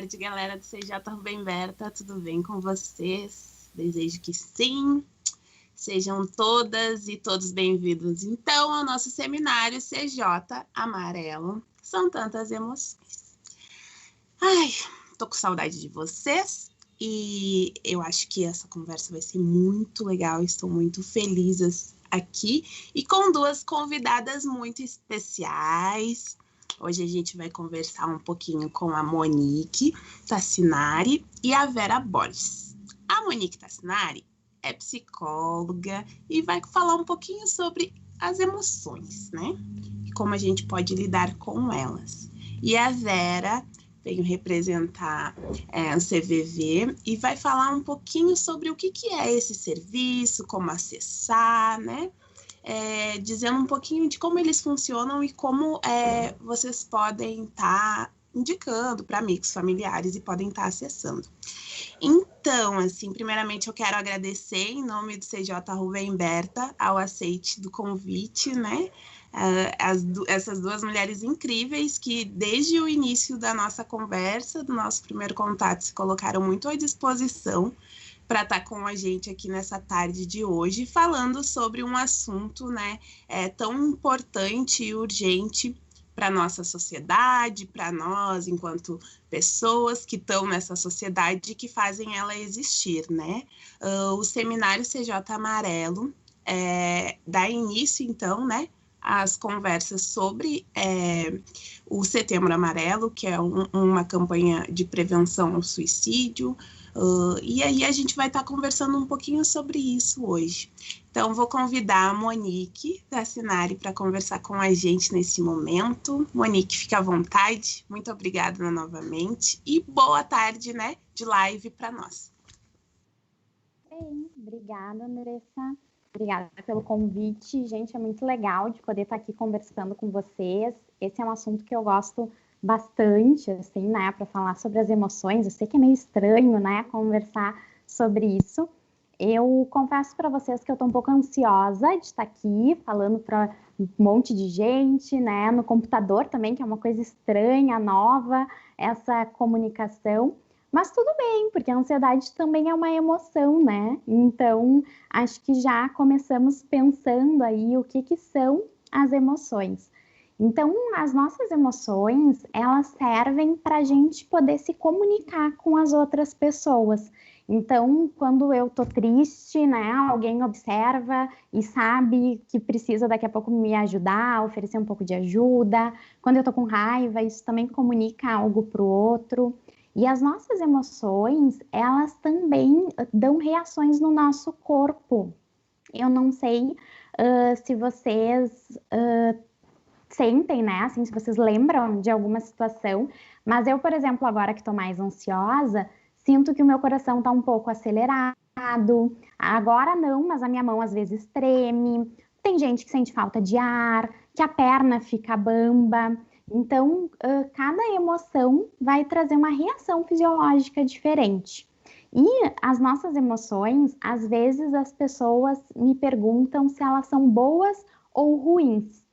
tarde, galera do CJ Rubem Berta, tudo bem com vocês? Desejo que sim. Sejam todas e todos bem-vindos, então, ao nosso seminário CJ Amarelo. São tantas emoções. Ai, tô com saudade de vocês e eu acho que essa conversa vai ser muito legal. Estou muito feliz aqui e com duas convidadas muito especiais. Hoje a gente vai conversar um pouquinho com a Monique Tassinari e a Vera Borges. A Monique Tassinari é psicóloga e vai falar um pouquinho sobre as emoções, né? E como a gente pode lidar com elas. E a Vera veio representar o CVV e vai falar um pouquinho sobre o que é esse serviço, como acessar, né? Dizendo um pouquinho de como eles funcionam e como vocês podem estar indicando para amigos, familiares e podem estar acessando. Então, assim, primeiramente eu quero agradecer em nome do CJ Rubem Berta ao aceite do convite, né? Essas duas mulheres incríveis que desde o início da nossa conversa, do nosso primeiro contato, se colocaram muito à disposição para estar com a gente aqui nessa tarde de hoje, falando sobre um assunto, né, tão importante e urgente para a nossa sociedade, para nós, enquanto pessoas que estão nessa sociedade e que fazem ela existir, né? O seminário CJ Amarelo dá início, então, né, às conversas sobre o Setembro Amarelo, que é uma campanha de prevenção ao suicídio, e aí a gente vai estar conversando um pouquinho sobre isso hoje. Então, vou convidar a Monique Tassinari para conversar com a gente nesse momento. Monique, fica à vontade. Muito obrigada novamente. E boa tarde, né, de live para nós. Bem, obrigada, Andressa. Obrigada pelo convite. Gente, é muito legal de poder estar aqui conversando com vocês. Esse é um assunto que eu gosto bastante, assim, né, para falar sobre as emoções. Eu sei que é meio estranho, né, conversar sobre isso. Eu confesso para vocês que eu estou um pouco ansiosa de estar aqui falando para um monte de gente, né, no computador também, que é uma coisa estranha, nova, essa comunicação. Mas tudo bem, porque a ansiedade também é uma emoção, né? Então, acho que já começamos pensando aí o que são as emoções. Então, as nossas emoções, elas servem para a gente poder se comunicar com as outras pessoas. Então, quando eu tô triste, né, alguém observa e sabe que precisa daqui a pouco me ajudar, oferecer um pouco de ajuda. Quando eu tô com raiva, isso também comunica algo para o outro. E as nossas emoções, elas também dão reações no nosso corpo. Eu não sei se vocês sentem, né? Assim, se vocês lembram de alguma situação, mas eu, por exemplo, agora que estou mais ansiosa, sinto que o meu coração está um pouco acelerado. Agora não, mas a minha mão às vezes treme. Tem gente que sente falta de ar, que a perna fica bamba. Então, cada emoção vai trazer uma reação fisiológica diferente. E as nossas emoções, às vezes as pessoas me perguntam se elas são boas ou ruins.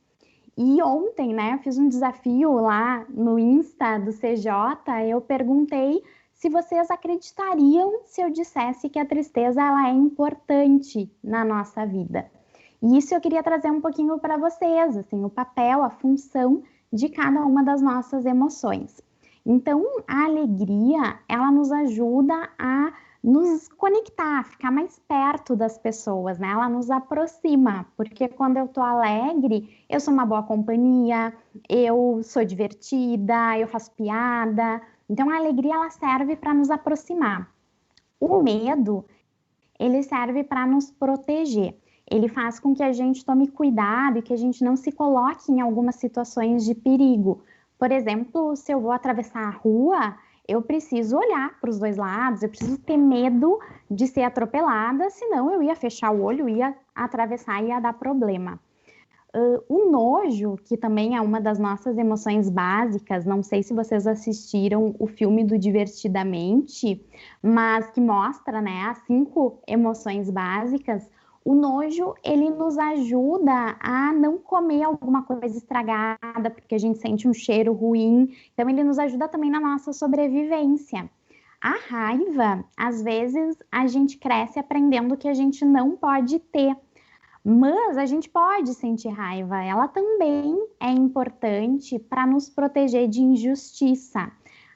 E ontem, né, eu fiz um desafio lá no Insta do CJ, eu perguntei se vocês acreditariam se eu dissesse que a tristeza ela é importante na nossa vida. E isso eu queria trazer um pouquinho para vocês, assim, o papel, a função de cada uma das nossas emoções. Então, a alegria, ela nos ajuda a nos conectar, ficar mais perto das pessoas, né? Ela nos aproxima, porque quando eu tô alegre, eu sou uma boa companhia, eu sou divertida, eu faço piada. Então, a alegria, ela serve para nos aproximar. O medo, ele serve para nos proteger. Ele faz com que a gente tome cuidado e que a gente não se coloque em algumas situações de perigo. Por exemplo, se eu vou atravessar a rua, eu preciso olhar para os dois lados, eu preciso ter medo de ser atropelada, senão eu ia fechar o olho, ia atravessar e ia dar problema. O nojo, que também é uma das nossas emoções básicas, não sei se vocês assistiram o filme do Divertidamente, mas que mostra, né, as 5 emoções básicas. O nojo, ele nos ajuda a não comer alguma coisa estragada, porque a gente sente um cheiro ruim. Então, ele nos ajuda também na nossa sobrevivência. A raiva, às vezes, a gente cresce aprendendo que a gente não pode ter. Mas a gente pode sentir raiva. Ela também é importante para nos proteger de injustiça.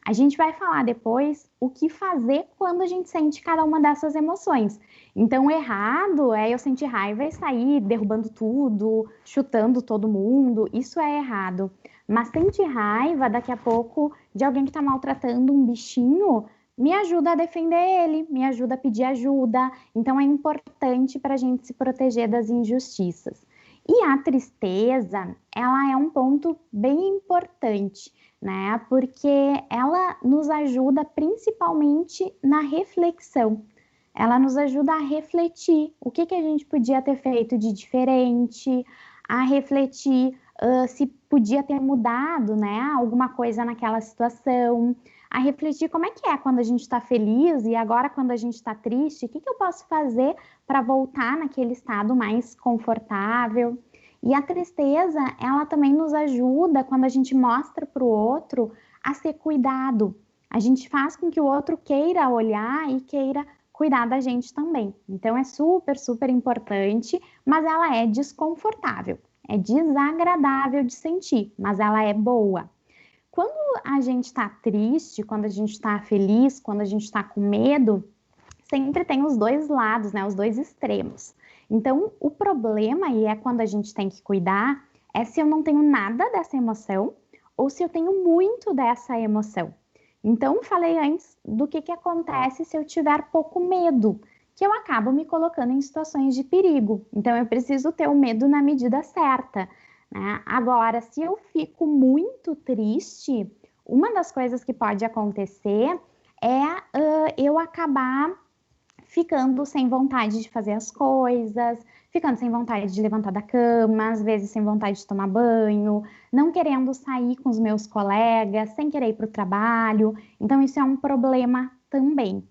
A gente vai falar depois o que fazer quando a gente sente cada uma dessas emoções. Então, o errado é eu sentir raiva e sair derrubando tudo, chutando todo mundo. Isso é errado. Mas sentir raiva daqui a pouco de alguém que está maltratando um bichinho, me ajuda a defender ele, me ajuda a pedir ajuda. Então, é importante para a gente se proteger das injustiças. E a tristeza, ela é um ponto bem importante, né? Porque ela nos ajuda principalmente na reflexão. Ela nos ajuda a refletir o que a gente podia ter feito de diferente, a refletir se podia ter mudado, né, alguma coisa naquela situação, a refletir como é que é quando a gente está feliz e agora quando a gente está triste, o que eu posso fazer para voltar naquele estado mais confortável. E a tristeza, ela também nos ajuda quando a gente mostra para o outro a ser cuidado. A gente faz com que o outro queira olhar e queira cuidar da gente também. Então é super, super importante, mas ela é desconfortável, é desagradável de sentir, mas ela é boa. Quando a gente está triste, quando a gente está feliz, quando a gente está com medo, sempre tem os dois lados, né? Os dois extremos. Então, o problema, e é quando a gente tem que cuidar, é se eu não tenho nada dessa emoção ou se eu tenho muito dessa emoção. Então, falei antes do que acontece se eu tiver pouco medo, que eu acabo me colocando em situações de perigo. Então, eu preciso ter o medo na medida certa, né? Agora, se eu fico muito triste, uma das coisas que pode acontecer é eu acabar ficando sem vontade de fazer as coisas, ficando sem vontade de levantar da cama, às vezes sem vontade de tomar banho, não querendo sair com os meus colegas, sem querer ir para o trabalho. Então, isso é um problema também.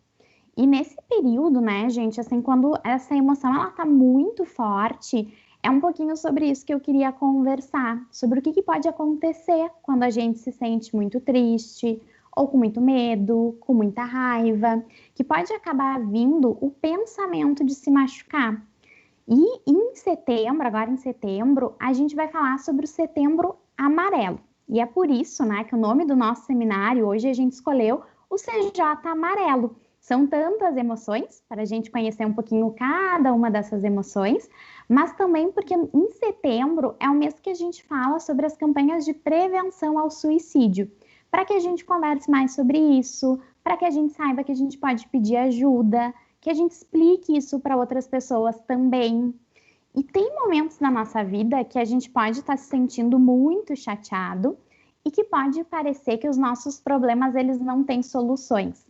E nesse período, né, gente, assim, quando essa emoção, ela tá muito forte, é um pouquinho sobre isso que eu queria conversar, sobre o que pode acontecer quando a gente se sente muito triste, ou com muito medo, com muita raiva, que pode acabar vindo o pensamento de se machucar. E em setembro, agora em setembro, a gente vai falar sobre o Setembro Amarelo. E é por isso, né, que o nome do nosso seminário, hoje a gente escolheu o CJ Amarelo. São tantas emoções, para a gente conhecer um pouquinho cada uma dessas emoções, mas também porque em setembro é o mês que a gente fala sobre as campanhas de prevenção ao suicídio, para que a gente converse mais sobre isso, para que a gente saiba que a gente pode pedir ajuda, que a gente explique isso para outras pessoas também. E tem momentos na nossa vida que a gente pode estar se sentindo muito chateado e que pode parecer que os nossos problemas eles não têm soluções.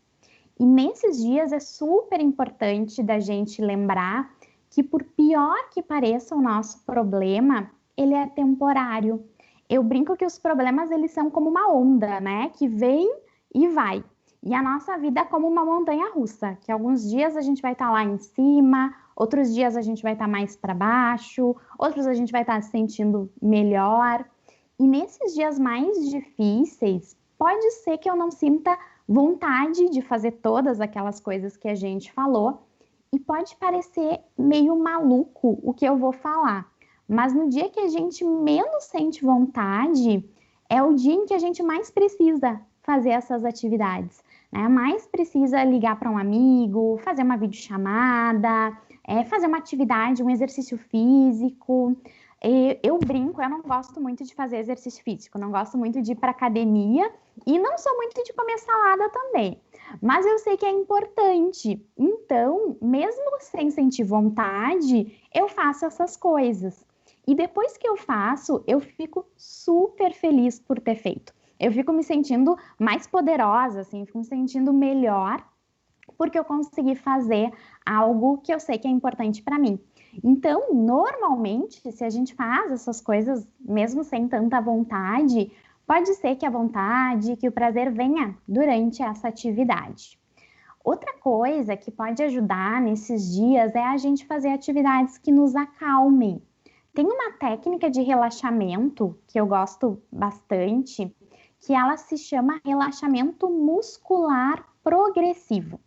E nesses dias é super importante da gente lembrar que por pior que pareça o nosso problema, ele é temporário. Eu brinco que os problemas eles são como uma onda, né? Que vem e vai. E a nossa vida é como uma montanha-russa, que alguns dias a gente vai estar lá em cima, outros dias a gente vai estar mais para baixo, outros a gente vai estar se sentindo melhor. E nesses dias mais difíceis, pode ser que eu não sinta vontade de fazer todas aquelas coisas que a gente falou, e pode parecer meio maluco o que eu vou falar. Mas no dia que a gente menos sente vontade, é o dia em que a gente mais precisa fazer essas atividades, né? Mais precisa ligar para um amigo, fazer uma videochamada, fazer uma atividade, um exercício físico. Eu brinco, eu não gosto muito de fazer exercício físico, não gosto muito de ir para academia e não sou muito de comer salada também. Mas eu sei que é importante. Então, mesmo sem sentir vontade, eu faço essas coisas. E depois que eu faço, eu fico super feliz por ter feito. Eu fico me sentindo mais poderosa, assim, fico me sentindo melhor, porque eu consegui fazer algo que eu sei que é importante para mim. Então, normalmente, se a gente faz essas coisas, mesmo sem tanta vontade, pode ser que a vontade, que o prazer venha durante essa atividade. Outra coisa que pode ajudar nesses dias é a gente fazer atividades que nos acalmem. Tem uma técnica de relaxamento que eu gosto bastante, que ela se chama relaxamento muscular progressivo.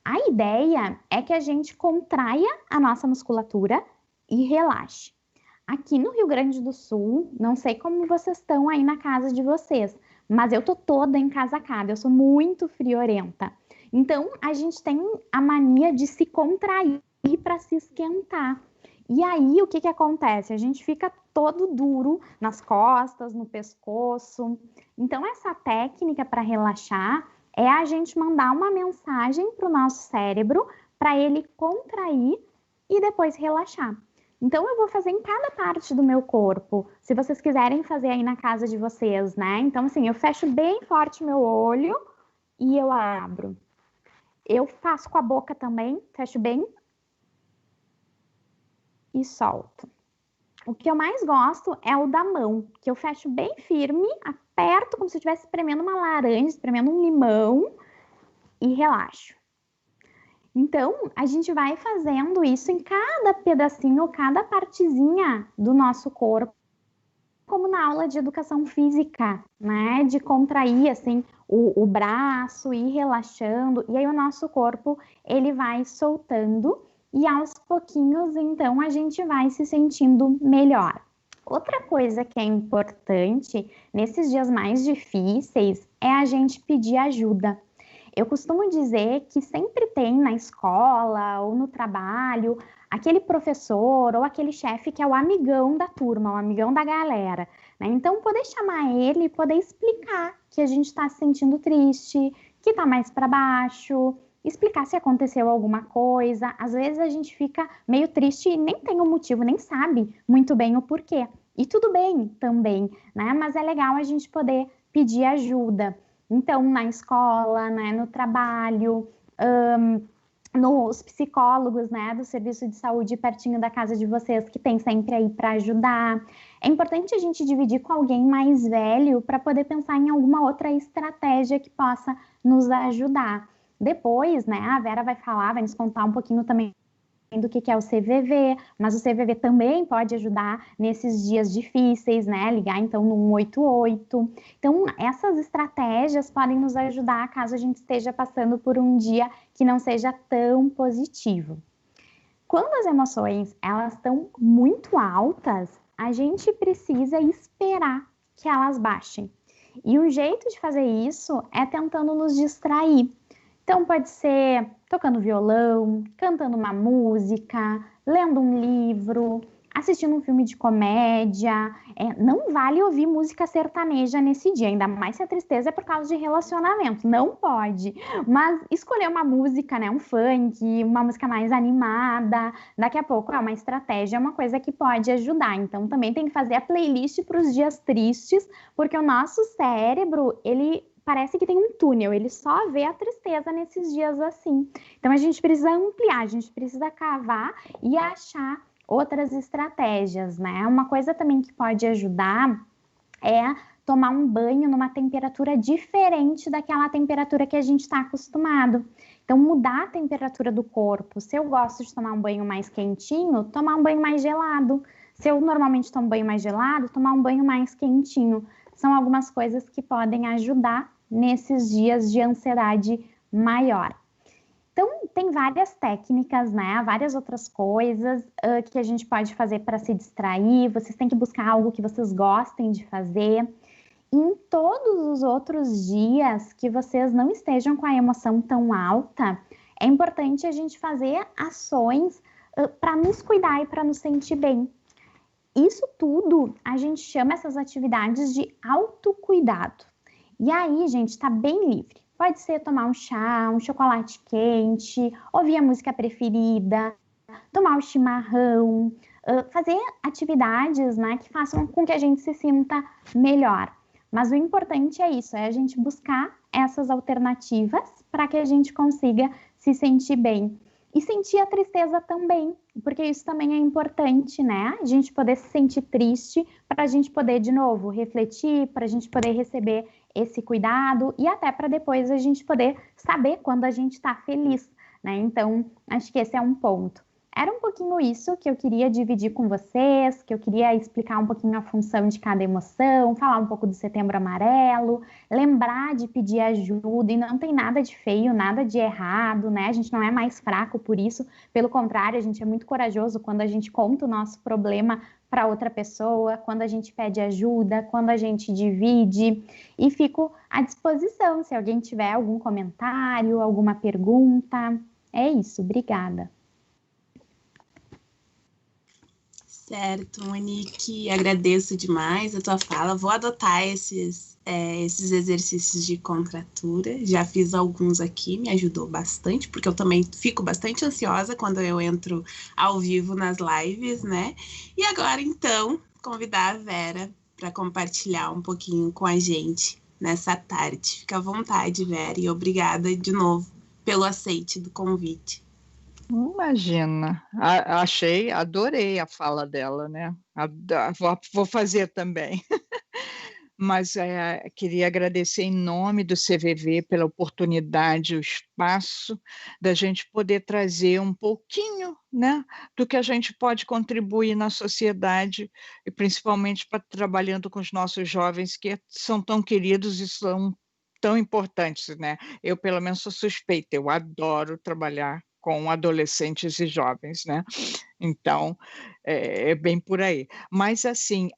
A ideia é que a gente contraia a nossa musculatura e relaxe. Aqui no Rio Grande do Sul, não sei como vocês estão aí na casa de vocês, mas eu tô toda encasacada, eu sou muito friorenta. Então, a gente tem a mania de se contrair para se esquentar. E aí, o que acontece? A gente fica todo duro nas costas, no pescoço. Então, essa técnica para relaxar é a gente mandar uma mensagem para o nosso cérebro para ele contrair e depois relaxar. Então, eu vou fazer em cada parte do meu corpo, se vocês quiserem fazer aí na casa de vocês, né? Então, assim, eu fecho bem forte meu olho e eu abro. Eu faço com a boca também, fecho bem e solto. O que eu mais gosto é o da mão, que eu fecho bem firme, aperto como se eu estivesse espremendo uma laranja, espremendo um limão e relaxo. Então, a gente vai fazendo isso em cada pedacinho, cada partezinha do nosso corpo, como na aula de educação física, né? De contrair, assim, o braço, ir relaxando, e aí o nosso corpo, ele vai soltando, e aos pouquinhos, então, a gente vai se sentindo melhor. Outra coisa que é importante, nesses dias mais difíceis, é a gente pedir ajuda. Eu costumo dizer que sempre tem na escola ou no trabalho aquele professor ou aquele chefe que é o amigão da turma, o amigão da galera, né? Então, poder chamar ele e poder explicar que a gente está se sentindo triste, que está mais para baixo, explicar se aconteceu alguma coisa. Às vezes a gente fica meio triste e nem tem um motivo, nem sabe muito bem o porquê. E tudo bem também, né? Mas é legal a gente poder pedir ajuda. Então, na escola, né, no trabalho, nos psicólogos, né, do serviço de saúde pertinho da casa de vocês, que tem sempre aí para ajudar. É importante a gente dividir com alguém mais velho para poder pensar em alguma outra estratégia que possa nos ajudar. Depois, né, a Vera vai falar, vai nos contar um pouquinho também do que é o CVV, mas o CVV também pode ajudar nesses dias difíceis, né? Ligar então no 188. Então, essas estratégias podem nos ajudar caso a gente esteja passando por um dia que não seja tão positivo. Quando as emoções elas estão muito altas, a gente precisa esperar que elas baixem. E um jeito de fazer isso é tentando nos distrair. Então, pode ser tocando violão, cantando uma música, lendo um livro, assistindo um filme de comédia. Não vale ouvir música sertaneja nesse dia, ainda mais se a tristeza é por causa de relacionamento. Não pode. Mas escolher uma música, né, um funk, uma música mais animada, daqui a pouco é uma estratégia, é uma coisa que pode ajudar. Então, também tem que fazer a playlist para os dias tristes, porque o nosso cérebro, ele parece que tem um túnel, ele só vê a tristeza nesses dias assim. Então, a gente precisa ampliar, a gente precisa cavar e achar outras estratégias, né? Uma coisa também que pode ajudar é tomar um banho numa temperatura diferente daquela temperatura que a gente está acostumado. Então, mudar a temperatura do corpo. Se eu gosto de tomar um banho mais quentinho, tomar um banho mais gelado. Se eu normalmente tomo um banho mais gelado, tomar um banho mais quentinho. São algumas coisas que podem ajudar nesses dias de ansiedade maior. Então, tem várias técnicas, né? Várias outras coisas que a gente pode fazer para se distrair. Vocês têm que buscar algo que vocês gostem de fazer. E em todos os outros dias que vocês não estejam com a emoção tão alta, é importante a gente fazer ações para nos cuidar e para nos sentir bem. Isso tudo a gente chama essas atividades de autocuidado. E aí, gente, está bem livre. Pode ser tomar um chá, um chocolate quente, ouvir a música preferida, tomar o chimarrão, fazer atividades, né, que façam com que a gente se sinta melhor. Mas o importante é isso, é a gente buscar essas alternativas para que a gente consiga se sentir bem. E sentir a tristeza também, porque isso também é importante, né? A gente poder se sentir triste para a gente poder, de novo, refletir, para a gente poder receber esse cuidado e até para depois a gente poder saber quando a gente está feliz, né? Então, acho que esse é um ponto. Era um pouquinho isso que eu queria dividir com vocês, que eu queria explicar um pouquinho a função de cada emoção, falar um pouco do Setembro Amarelo, lembrar de pedir ajuda, e não tem nada de feio, nada de errado, né? A gente não é mais fraco por isso, pelo contrário, a gente é muito corajoso quando a gente conta o nosso problema para outra pessoa, quando a gente pede ajuda, quando a gente divide, e fico à disposição se alguém tiver algum comentário, alguma pergunta. É isso, obrigada. Certo, Monique, agradeço demais a tua fala. Vou adotar esses exercícios de contratura. Já fiz alguns aqui, me ajudou bastante, porque eu também fico bastante ansiosa quando eu entro ao vivo nas lives, né? E agora, então, convidar a Vera para compartilhar um pouquinho com a gente nessa tarde. Fica à vontade, Vera, e obrigada de novo pelo aceite do convite. Imagina, adorei a fala dela, né? Vou fazer também. Mas queria agradecer em nome do CVV pela oportunidade, o espaço da gente poder trazer um pouquinho, né, do que a gente pode contribuir na sociedade, e principalmente trabalhando com os nossos jovens, que são tão queridos e são tão importantes, né? Eu, pelo menos, sou suspeita, eu adoro trabalhar com adolescentes e jovens, né? Então, é bem por aí. Mas, assim,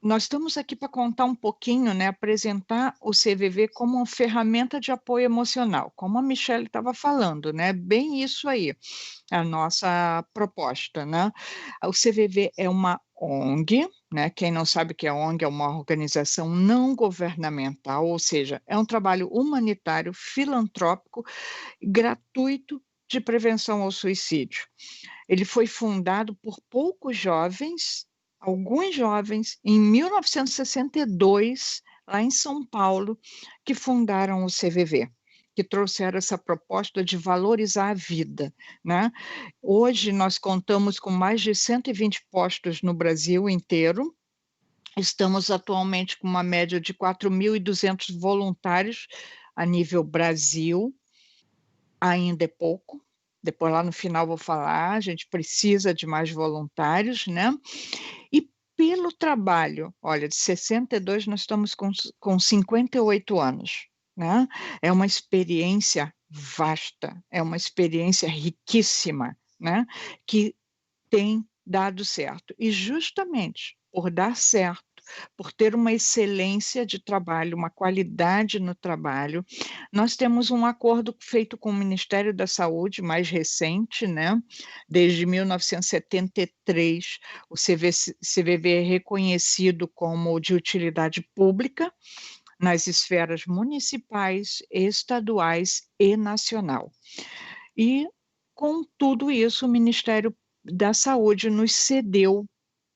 nós estamos aqui para contar um pouquinho, né, apresentar o CVV como uma ferramenta de apoio emocional, como a Michelle estava falando, né? Bem isso aí, a nossa proposta, né? O CVV é uma ONG, né? Quem não sabe o que é ONG, é uma organização não governamental, ou seja, é um trabalho humanitário, filantrópico, gratuito de prevenção ao suicídio. Ele foi fundado por alguns jovens, em 1962, lá em São Paulo, que fundaram o CVV, que trouxeram essa proposta de valorizar a vida, né? Hoje nós contamos com mais de 120 postos no Brasil inteiro. Estamos atualmente com uma média de 4.200 voluntários a nível Brasil. Ainda é pouco. Depois lá no final vou falar, a gente precisa de mais voluntários, né? E pelo trabalho, olha, de 62 nós estamos com 58 anos, né? É uma experiência vasta, é uma experiência riquíssima, né? Que tem dado certo. E justamente por dar certo, por ter uma excelência de trabalho, uma qualidade no trabalho, nós temos um acordo feito com o Ministério da Saúde, mais recente, né? Desde 1973, o CVV é reconhecido como de utilidade pública nas esferas municipais, estaduais e nacional. E, com tudo isso, o Ministério da Saúde nos cedeu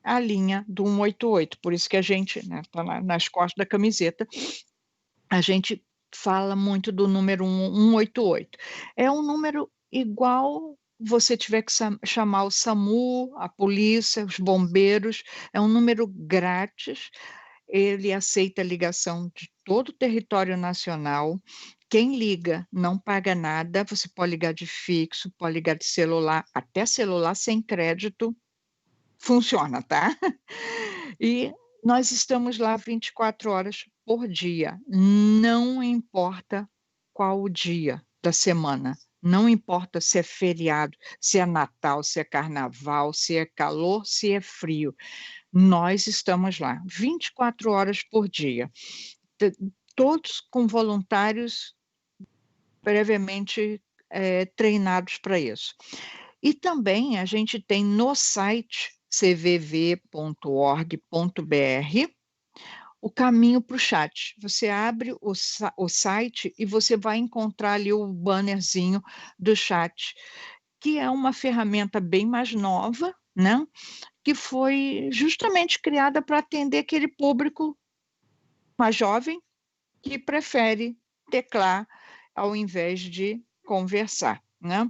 a linha do 188, por isso que a gente, né, tá nas costas da camiseta, a gente fala muito do número 188. É um número igual você tiver que chamar o SAMU, a polícia, os bombeiros, é um número grátis, ele aceita a ligação de todo o território nacional. Quem liga não paga nada, você pode ligar de fixo, pode ligar de celular, até celular sem crédito, funciona, tá? E nós estamos lá 24 horas por dia, não importa qual o dia da semana, não importa se é feriado, se é Natal, se é Carnaval, se é calor, se é frio, nós estamos lá 24 horas por dia, todos com voluntários previamente treinados para isso. E também a gente tem no site cvv.org.br o caminho para o chat. Você abre o site e você vai encontrar ali o bannerzinho do chat, que é uma ferramenta bem mais nova, né? Que foi justamente criada para atender aquele público mais jovem que prefere teclar ao invés de conversar, né?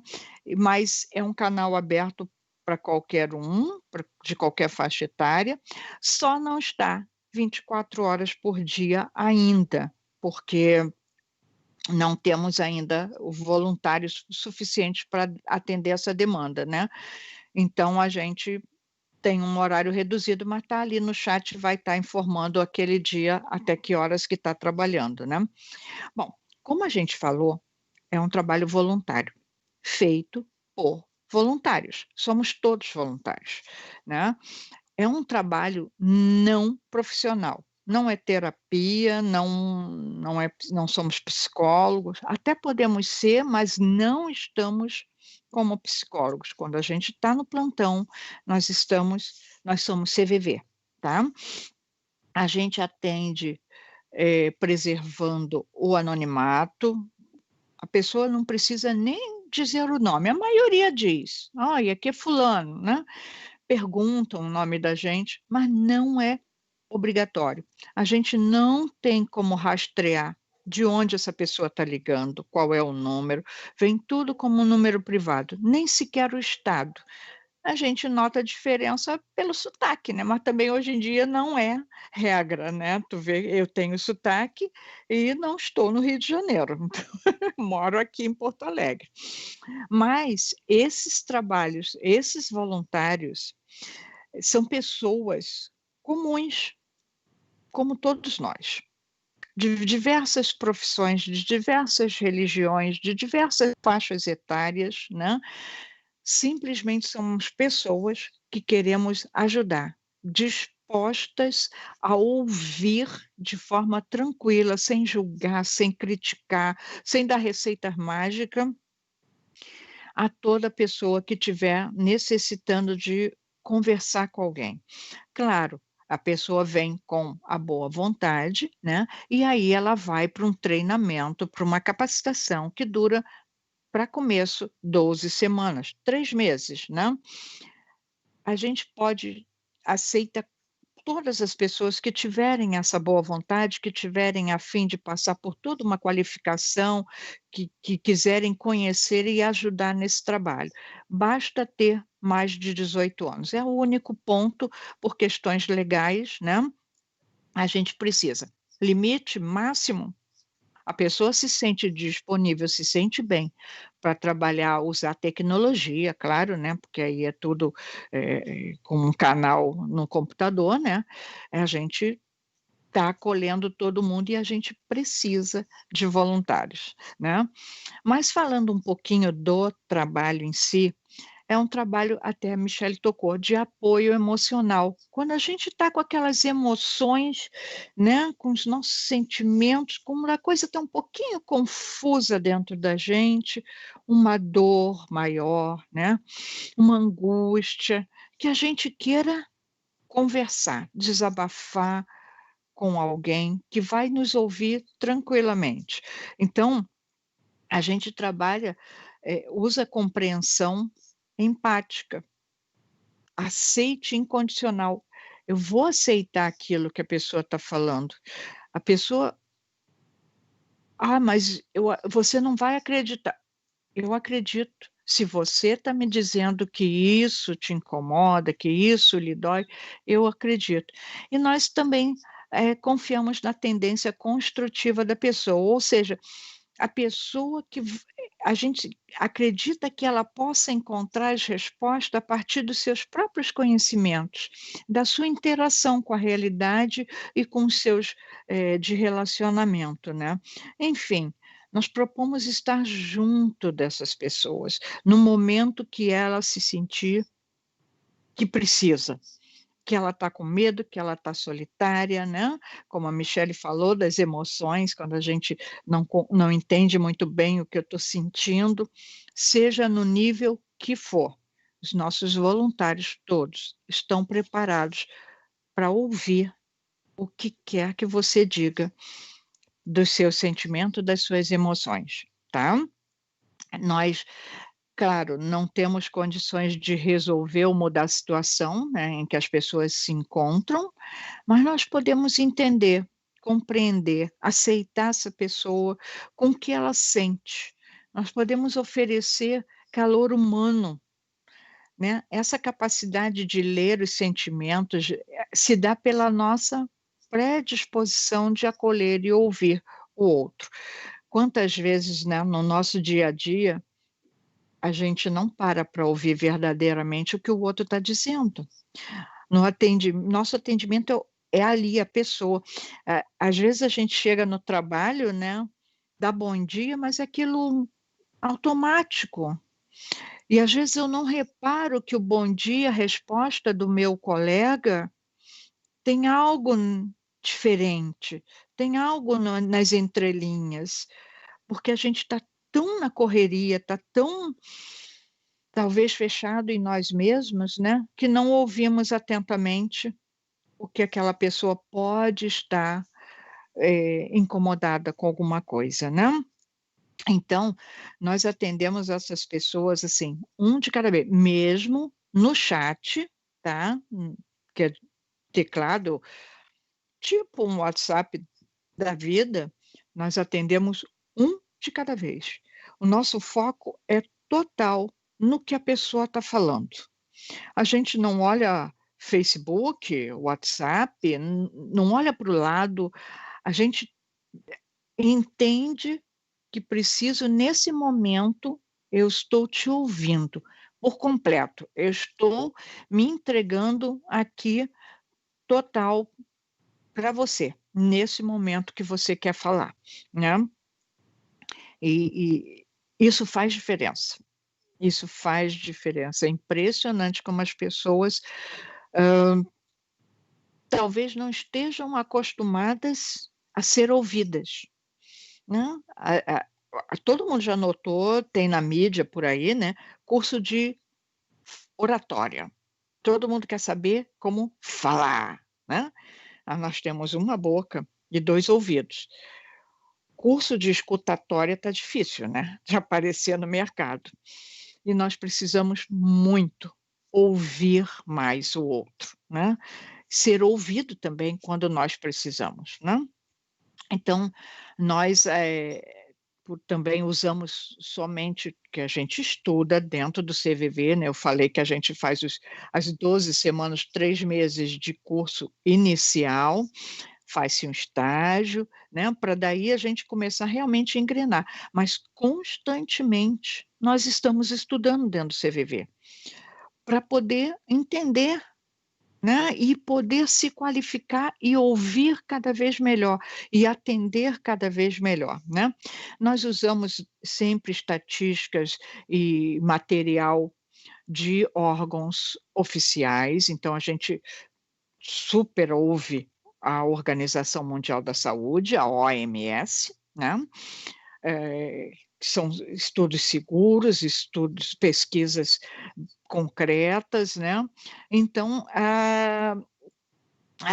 Mas é um canal aberto para qualquer um, de qualquer faixa etária, só não está 24 horas por dia ainda, porque não temos ainda voluntários suficientes para atender essa demanda, né? Então, a gente tem um horário reduzido, mas está ali no chat, vai estar informando aquele dia até que horas que está trabalhando, né? Bom, como a gente falou, é um trabalho voluntário, feito por voluntários, somos todos voluntários, né? É um trabalho não profissional, não é terapia, não somos psicólogos, até podemos ser, mas não estamos como psicólogos. Quando a gente está no plantão, nós somos CVV, tá? A gente atende preservando o anonimato, a pessoa não precisa nem dizer o nome, a maioria diz, e aqui é fulano, né? Perguntam o nome da gente, mas não é obrigatório. A gente não tem como rastrear de onde essa pessoa está ligando, qual é o número, vem tudo como um número privado, nem sequer o estado. A gente nota a diferença pelo sotaque, né? Mas também hoje em dia não é regra, né? Tu vê, eu tenho sotaque e não estou no Rio de Janeiro, então, moro aqui em Porto Alegre. Mas esses trabalhos, esses voluntários, são pessoas comuns, como todos nós, de diversas profissões, de diversas religiões, de diversas faixas etárias, né? Simplesmente somos pessoas que queremos ajudar, dispostas a ouvir de forma tranquila, sem julgar, sem criticar, sem dar receita mágica a toda pessoa que estiver necessitando de conversar com alguém. Claro, a pessoa vem com a boa vontade, né? E aí ela vai para um treinamento, para uma capacitação que dura, para começo, 12 semanas, 3 meses, né? A gente aceita todas as pessoas que tiverem essa boa vontade, que tiverem a fim de passar por toda uma qualificação, que quiserem conhecer e ajudar nesse trabalho. Basta ter mais de 18 anos. É o único ponto, por questões legais, né? A gente precisa. Limite máximo, a pessoa se sente disponível, se sente bem para trabalhar, usar tecnologia, claro, né? Porque aí é tudo com um canal no computador, né? A gente está acolhendo todo mundo e a gente precisa de voluntários, né? Mas falando um pouquinho do trabalho em si, é um trabalho, até a Michele tocou, de apoio emocional. Quando a gente está com aquelas emoções, né, com os nossos sentimentos, como a coisa está um pouquinho confusa dentro da gente, uma dor maior, né, uma angústia, que a gente queira conversar, desabafar com alguém que vai nos ouvir tranquilamente. Então, a gente trabalha, usa compreensão empática, aceite incondicional. Eu vou aceitar aquilo que a pessoa está falando. A pessoa, mas você não vai acreditar. Eu acredito. Se você está me dizendo que isso te incomoda, que isso lhe dói, eu acredito. E nós também confiamos na tendência construtiva da pessoa, ou seja, a pessoa que a gente acredita que ela possa encontrar as respostas a partir dos seus próprios conhecimentos, da sua interação com a realidade e com os seus de relacionamento, né? Enfim, nós propomos estar junto dessas pessoas, no momento que ela se sentir que precisa, que ela está com medo, que ela está solitária, né? Como a Michele falou, das emoções, quando a gente não entende muito bem o que eu estou sentindo, seja no nível que for. Os nossos voluntários todos estão preparados para ouvir o que quer que você diga do seu sentimento, das suas emoções, tá? Nós, claro, não temos condições de resolver ou mudar a situação, né, em que as pessoas se encontram, mas nós podemos entender, compreender, aceitar essa pessoa com o que ela sente. Nós podemos oferecer calor humano, né? Essa capacidade de ler os sentimentos se dá pela nossa predisposição de acolher e ouvir o outro. Quantas vezes, né, no nosso dia a dia, a gente não para ouvir verdadeiramente o que o outro está dizendo. Nosso atendimento é ali, a pessoa. Às vezes a gente chega no trabalho, né, dá bom dia, mas é aquilo automático. E às vezes eu não reparo que o bom dia, a resposta do meu colega, tem algo diferente, tem algo nas entrelinhas, porque a gente está tão na correria, está tão, talvez, fechado em nós mesmos, né, que não ouvimos atentamente o que aquela pessoa pode estar incomodada com alguma coisa, né? Então, nós atendemos essas pessoas assim, um de cada vez, mesmo no chat, tá? Que é teclado, tipo um WhatsApp da vida, nós atendemos um de cada vez. O nosso foco é total no que a pessoa está falando. A gente não olha Facebook, WhatsApp, não olha para o lado, a gente entende que preciso, nesse momento, eu estou te ouvindo por completo, eu estou me entregando aqui total para você, nesse momento que você quer falar, né? E isso faz diferença. Isso faz diferença. É impressionante como as pessoas talvez não estejam acostumadas a ser ouvidas, né? Todo mundo já notou, tem na mídia por aí, né? Curso de oratória. Todo mundo quer saber como falar, né? Nós temos uma boca e 2 ouvidos. Curso de escutatória está difícil, né? De aparecer no mercado. E nós precisamos muito ouvir mais o outro, né? Ser ouvido também quando nós precisamos, né? Então, nós também usamos somente que a gente estuda dentro do CVV, né? Eu falei que a gente faz as 12 semanas, 3 meses de curso inicial, faz-se um estágio, né? Para daí a gente começar realmente a engrenar. Mas constantemente nós estamos estudando dentro do CVV para poder entender, né? E poder se qualificar e ouvir cada vez melhor e atender cada vez melhor, né? Nós usamos sempre estatísticas e material de órgãos oficiais, então a gente super ouve a Organização Mundial da Saúde, a OMS, né? São estudos seguros, pesquisas concretas, né? Então, a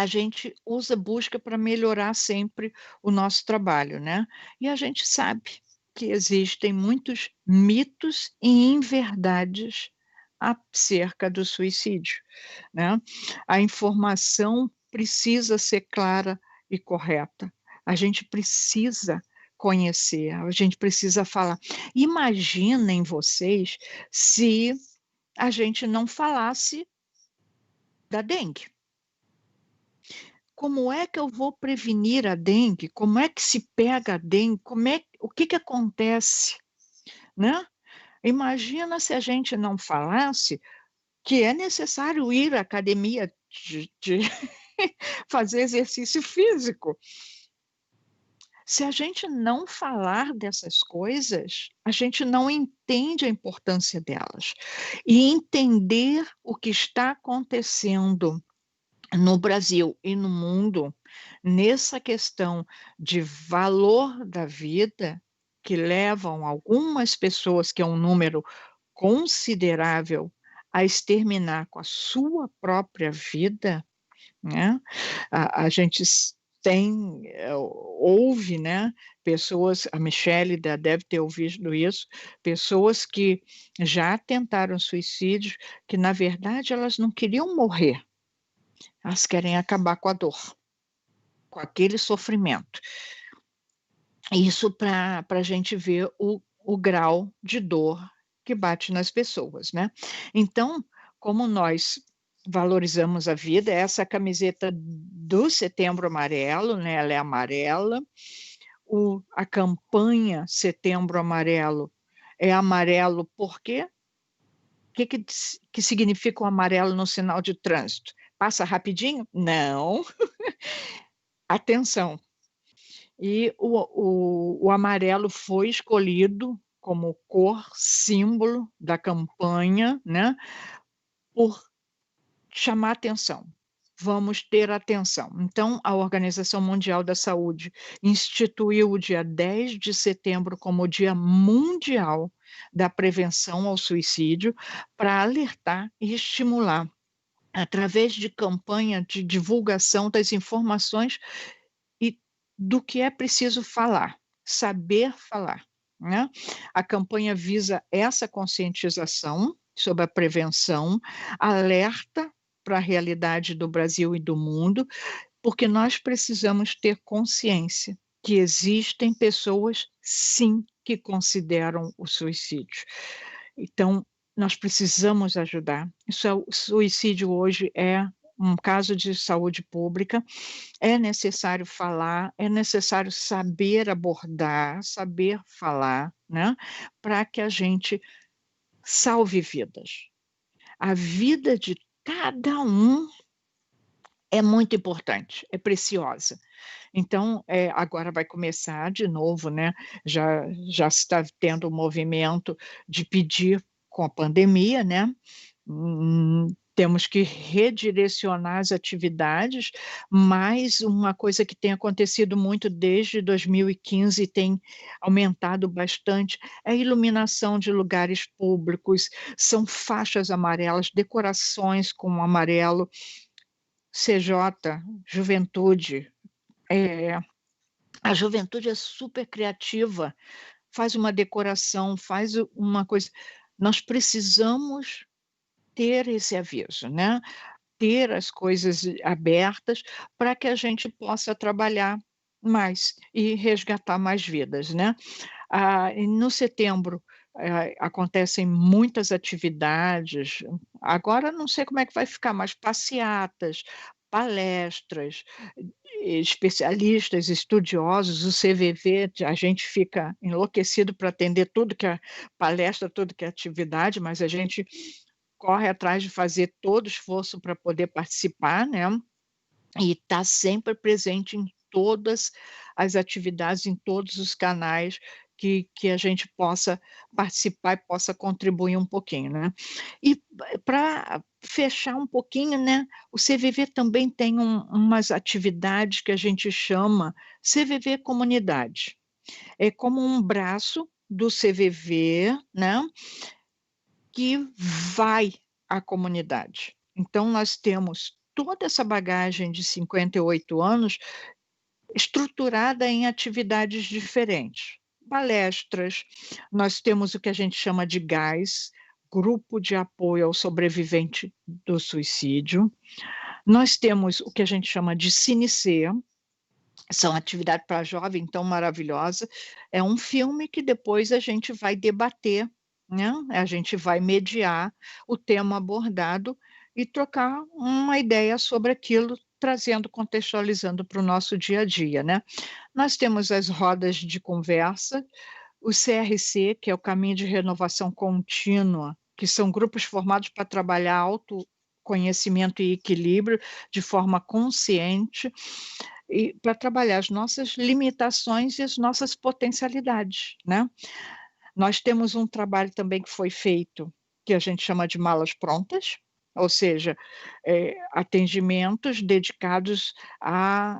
gente busca para melhorar sempre o nosso trabalho, né? E a gente sabe que existem muitos mitos e inverdades acerca do suicídio, né? A informação precisa ser clara e correta. A gente precisa conhecer, a gente precisa falar. Imaginem vocês se a gente não falasse da dengue. Como é que eu vou prevenir a dengue? Como é que se pega a dengue? O que acontece, né? Imagina se a gente não falasse que é necessário ir à academia de fazer exercício físico. Se a gente não falar dessas coisas, a gente não entende a importância delas. E entender o que está acontecendo no Brasil e no mundo, nessa questão de valor da vida, que levam algumas pessoas, que é um número considerável, a exterminar com a sua própria vida, né? A gente ouve, né, pessoas, a Michele deve ter ouvido isso, pessoas que já tentaram suicídio, que na verdade elas não queriam morrer, elas querem acabar com a dor, com aquele sofrimento. Isso para a gente ver o grau de dor que bate nas pessoas, né? Então, como nós valorizamos a vida. Essa é a camiseta do Setembro Amarelo, né? Ela é amarela. A campanha Setembro Amarelo é amarelo por quê? O que significa o amarelo no sinal de trânsito? Passa rapidinho? Não. Atenção. E o amarelo foi escolhido como cor, símbolo da campanha, né? Por chamar atenção. Vamos ter atenção. Então, a Organização Mundial da Saúde instituiu o dia 10 de setembro como o Dia Mundial da Prevenção ao Suicídio, para alertar e estimular, através de campanha de divulgação das informações e do que é preciso falar, saber falar, né? A campanha visa essa conscientização sobre a prevenção, alerta para a realidade do Brasil e do mundo, porque nós precisamos ter consciência que existem pessoas, sim, que consideram o suicídio. Então, nós precisamos ajudar. O suicídio hoje é um caso de saúde pública, é necessário falar, é necessário saber abordar, saber falar, né? Para que a gente salve vidas. A vida de cada um é muito importante, é preciosa. Então, agora vai começar de novo, né? Já se está tendo um movimento de pedir com a pandemia, né? Temos que redirecionar as atividades, mas uma coisa que tem acontecido muito desde 2015 e tem aumentado bastante é a iluminação de lugares públicos, são faixas amarelas, decorações com amarelo. CJ, juventude, a juventude é super criativa, faz uma decoração, faz uma coisa. Nós precisamos ter esse aviso, né? Ter as coisas abertas para que a gente possa trabalhar mais e resgatar mais vidas, né? No setembro acontecem muitas atividades, agora não sei como é que vai ficar, mas passeatas, palestras, especialistas, estudiosos, o CVV, a gente fica enlouquecido para atender tudo que é palestra, tudo que é atividade, mas a gente corre atrás de fazer todo o esforço para poder participar, né? E está sempre presente em todas as atividades, em todos os canais que a gente possa participar e possa contribuir um pouquinho, né? E para fechar um pouquinho, né? O CVV também tem umas atividades que a gente chama CVV Comunidade. É como um braço do CVV, né? Que vai à comunidade. Então, nós temos toda essa bagagem de 58 anos estruturada em atividades diferentes. Palestras, nós temos o que a gente chama de GAS, Grupo de Apoio ao Sobrevivente do Suicídio. Nós temos o que a gente chama de CineC, são atividades para jovem, tão maravilhosa. É um filme que depois a gente vai debater, né? A gente vai mediar o tema abordado e trocar uma ideia sobre aquilo, trazendo, contextualizando para o nosso dia a dia, né? Nós temos as rodas de conversa, o CRC, que é o Caminho de Renovação Contínua, que são grupos formados para trabalhar autoconhecimento e equilíbrio de forma consciente, e para trabalhar as nossas limitações e as nossas potencialidades, né? Nós temos um trabalho também que foi feito, que a gente chama de malas prontas, ou seja, atendimentos dedicados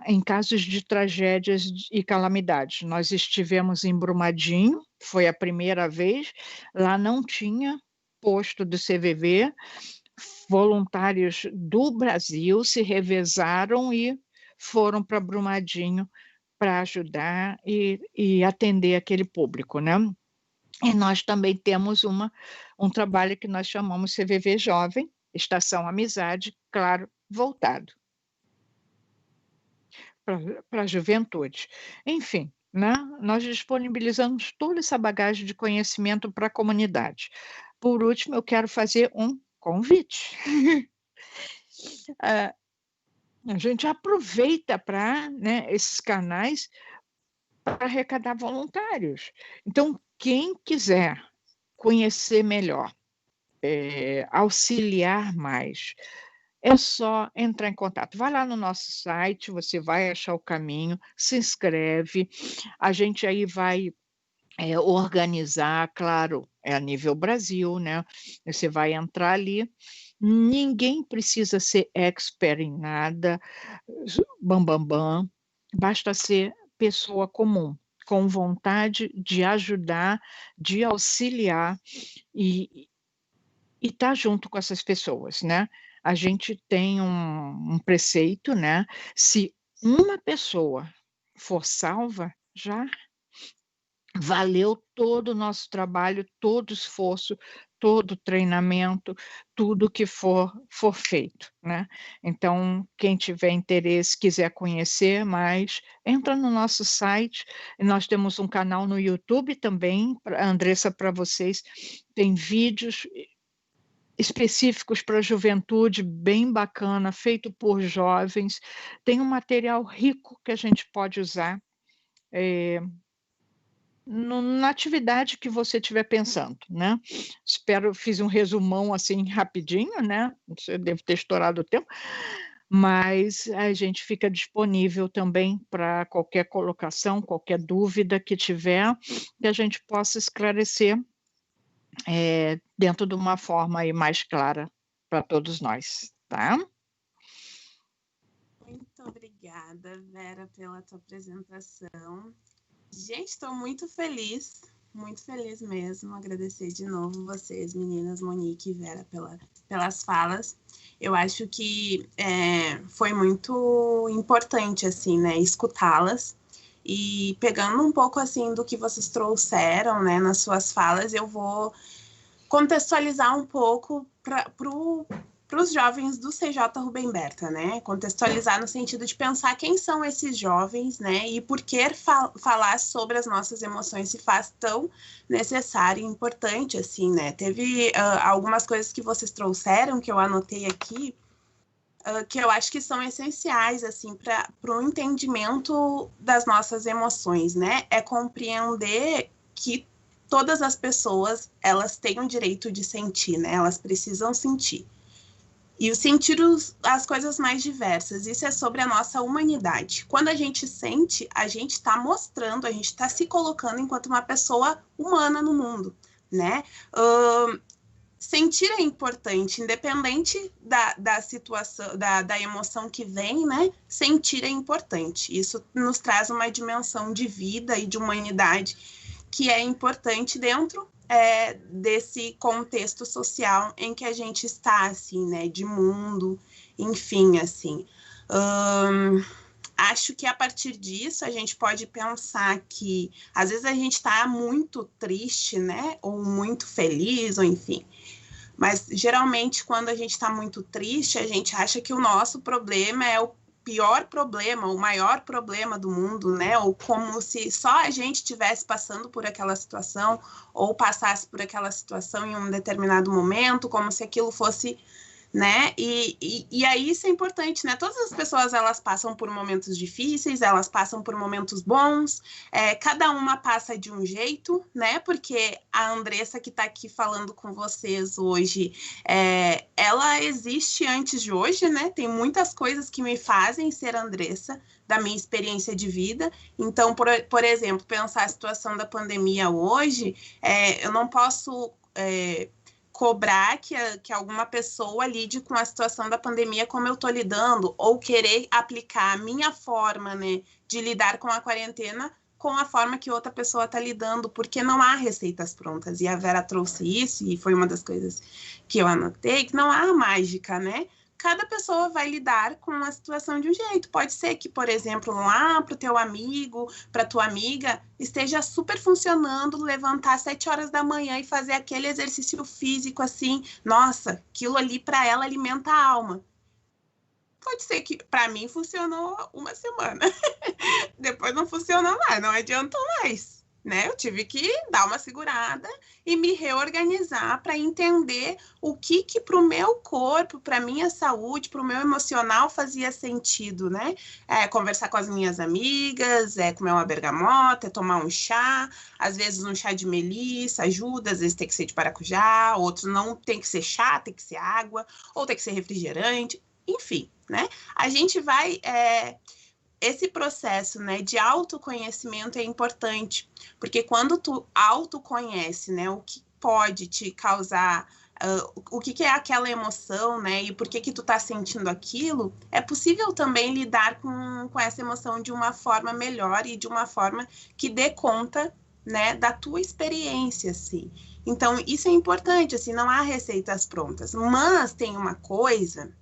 em casos de tragédias e calamidades. Nós estivemos em Brumadinho, foi a primeira vez, lá não tinha posto do CVV, voluntários do Brasil se revezaram e foram para Brumadinho para ajudar e atender aquele público, né? E nós também temos um trabalho que nós chamamos CVV Jovem, Estação Amizade, claro, voltado para a juventude. Enfim, né? Nós disponibilizamos toda essa bagagem de conhecimento para a comunidade. Por último, eu quero fazer um convite. a gente aproveita para, né, esses canais para arrecadar voluntários. Então, quem quiser conhecer melhor, auxiliar mais, é só entrar em contato. Vai lá no nosso site, você vai achar o caminho, se inscreve, a gente aí vai organizar, claro, a nível Brasil, né? Você vai entrar ali, ninguém precisa ser expert em nada, bam, basta ser pessoa comum, com vontade de ajudar, de auxiliar e estar junto com essas pessoas, né? A gente tem um preceito, né? Se uma pessoa for salva, já valeu todo o nosso trabalho, todo o esforço, todo o treinamento, tudo que for feito, né? Então, quem tiver interesse, quiser conhecer mais, entra no nosso site, e nós temos um canal no YouTube também, Andressa, para vocês, tem vídeos específicos para a juventude, bem bacana, feito por jovens, tem um material rico que a gente pode usar, na atividade que você estiver pensando, né? Espero, fiz um resumão assim rapidinho, né? Você deve ter estourado o tempo, mas a gente fica disponível também para qualquer colocação, qualquer dúvida que tiver, que a gente possa esclarecer dentro de uma forma aí mais clara para todos nós, tá? Muito obrigada, Vera, pela tua apresentação. Gente, estou muito feliz mesmo. Agradecer de novo vocês, meninas, Monique e Vera, pelas falas. Eu acho que foi muito importante, assim, né, escutá-las. E pegando um pouco, assim, do que vocês trouxeram, né, nas suas falas, eu vou contextualizar um pouco para os jovens do CJ Rubem Berta, né? Contextualizar no sentido de pensar quem são esses jovens, né? E por que falar sobre as nossas emoções se faz tão necessário e importante, assim, né? Teve algumas coisas que vocês trouxeram, que eu anotei aqui, que eu acho que são essenciais, assim, para o entendimento das nossas emoções, né? É compreender que todas as pessoas, elas têm o direito de sentir, né? Elas precisam sentir. E sentir as coisas mais diversas. Isso é sobre a nossa humanidade. Quando a gente sente, a gente está mostrando, a gente está se colocando enquanto uma pessoa humana no mundo, né? Sentir é importante, independente da situação, da emoção que vem, né? Sentir é importante. Isso nos traz uma dimensão de vida e de humanidade que é importante dentro desse contexto social em que a gente está, assim, né? De mundo, enfim, assim. Acho que a partir disso a gente pode pensar que às vezes a gente está muito triste, né? Ou muito feliz, ou enfim. Mas geralmente quando a gente está muito triste, a gente acha que o nosso problema é o pior problema, o maior problema do mundo, né? Ou como se só a gente estivesse passando por aquela situação, ou passasse por aquela situação em um determinado momento, como se aquilo fosse, né? E aí isso é importante, né? Todas as pessoas, elas passam por momentos difíceis, elas passam por momentos bons, cada uma passa de um jeito, né? Porque a Andressa que está aqui falando com vocês hoje, ela existe antes de hoje, né? Tem muitas coisas que me fazem ser Andressa, da minha experiência de vida. Então, por exemplo, pensar a situação da pandemia hoje, eu não posso cobrar que alguma pessoa lide com a situação da pandemia como eu estou lidando, ou querer aplicar a minha forma, né, de lidar com a quarentena com a forma que outra pessoa está lidando, porque não há receitas prontas. E a Vera trouxe isso, e foi uma das coisas que eu anotei, que não há mágica, né? Cada pessoa vai lidar com a situação de um jeito. Pode ser que, por exemplo, lá para o teu amigo, para tua amiga, esteja super funcionando levantar às 7 horas da manhã e fazer aquele exercício físico assim. Nossa, aquilo ali para ela alimenta a alma. Pode ser que para mim funcionou uma semana. Depois não funcionou mais, não adiantou mais. Né? Eu tive que dar uma segurada e me reorganizar para entender o que para o meu corpo, para a minha saúde, para o meu emocional fazia sentido, né? Conversar com as minhas amigas, comer uma bergamota, tomar um chá, às vezes um chá de melissa ajuda, às vezes tem que ser de maracujá, outros não tem que ser chá, tem que ser água, ou tem que ser refrigerante, enfim, né? A gente vai... esse processo, né, de autoconhecimento é importante, porque quando tu autoconhece, né, o que pode te causar, o que é aquela emoção, né, e por que tu tá sentindo aquilo, é possível também lidar com essa emoção de uma forma melhor e de uma forma que dê conta, né, da tua experiência, assim. Então, isso é importante, assim, não há receitas prontas, mas tem uma coisa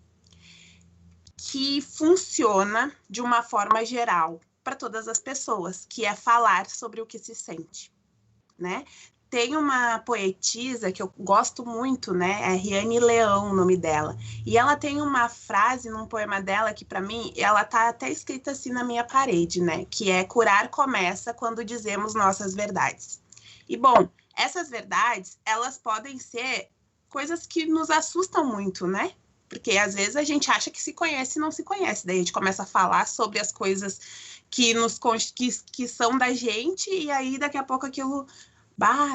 que funciona de uma forma geral para todas as pessoas, que é falar sobre o que se sente, né? Tem uma poetisa que eu gosto muito, né? É Riane Leão, o nome dela. E ela tem uma frase num poema dela que, para mim, ela tá até escrita assim na minha parede, né? Que é: curar começa quando dizemos nossas verdades. E, bom, essas verdades, elas podem ser coisas que nos assustam muito, né? Porque às vezes a gente acha que se conhece e não se conhece. Daí a gente começa a falar sobre as coisas que são da gente, e aí daqui a pouco aquilo,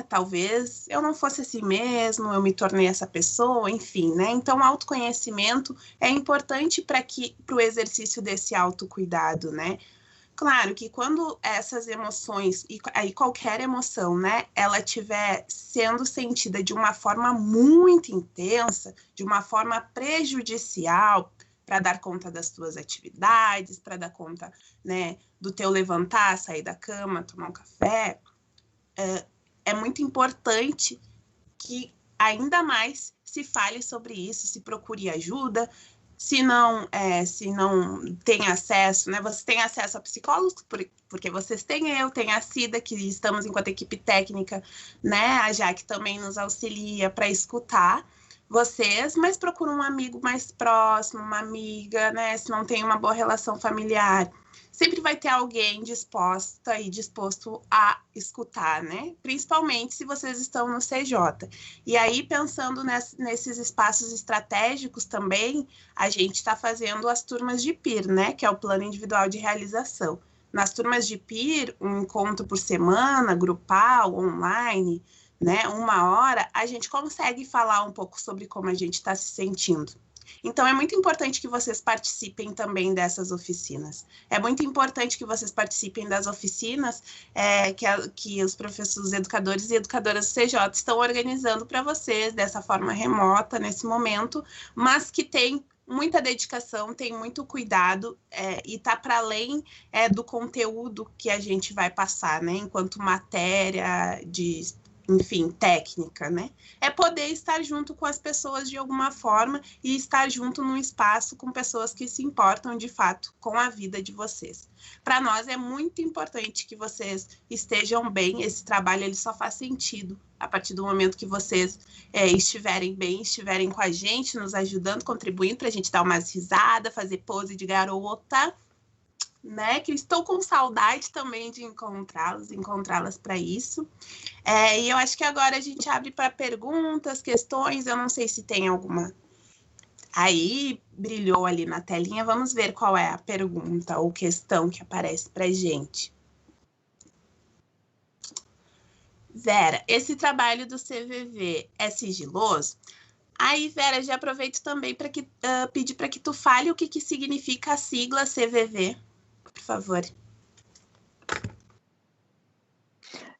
talvez eu não fosse assim mesmo, eu me tornei essa pessoa, enfim, né? Então, o autoconhecimento é importante para o exercício desse autocuidado, né? Claro que quando essas emoções, e aí qualquer emoção, né, ela estiver sendo sentida de uma forma muito intensa, de uma forma prejudicial, para dar conta das tuas atividades, para dar conta, né, do teu levantar, sair da cama, tomar um café, é muito importante que ainda mais se fale sobre isso, se procure ajuda. Se não tem acesso, né? Você tem acesso a psicólogos, porque vocês têm, eu tenho a Cida, que estamos enquanto equipe técnica, né? A Jaque também nos auxilia para escutar vocês, mas procura um amigo mais próximo, uma amiga, né? Se não tem uma boa relação familiar, sempre vai ter alguém disposta e disposto a escutar, né? Principalmente se vocês estão no CJ. E aí, pensando nesses espaços estratégicos também, a gente está fazendo as turmas de PIR, né? Que é o Plano Individual de Realização. Nas turmas de PIR, um encontro por semana, grupal, online, né? 1 hora, a gente consegue falar um pouco sobre como a gente está se sentindo. Então, é muito importante que vocês participem também dessas oficinas. É muito importante que vocês participem das oficinas que os professores, educadores e educadoras do CJ estão organizando para vocês dessa forma remota, nesse momento, mas que tem muita dedicação, tem muito cuidado e está para além do conteúdo que a gente vai passar, né? Enquanto matéria enfim, técnica, né? É poder estar junto com as pessoas de alguma forma e estar junto num espaço com pessoas que se importam de fato com a vida de vocês. Para nós é muito importante que vocês estejam bem. Esse trabalho ele só faz sentido a partir do momento que vocês estiverem bem, estiverem com a gente, nos ajudando, contribuindo para a gente dar umas risadas, fazer pose de garota, né? Que eu estou com saudade também de encontrá-las para isso. E eu acho que agora a gente abre para perguntas, questões. Eu não sei se tem alguma. Aí, brilhou ali na telinha. Vamos ver qual é a pergunta ou questão que aparece para a gente. Vera, esse trabalho do CVV é sigiloso? Aí, Vera, já aproveito também para pedir para que tu fale o que significa a sigla CVV, por favor.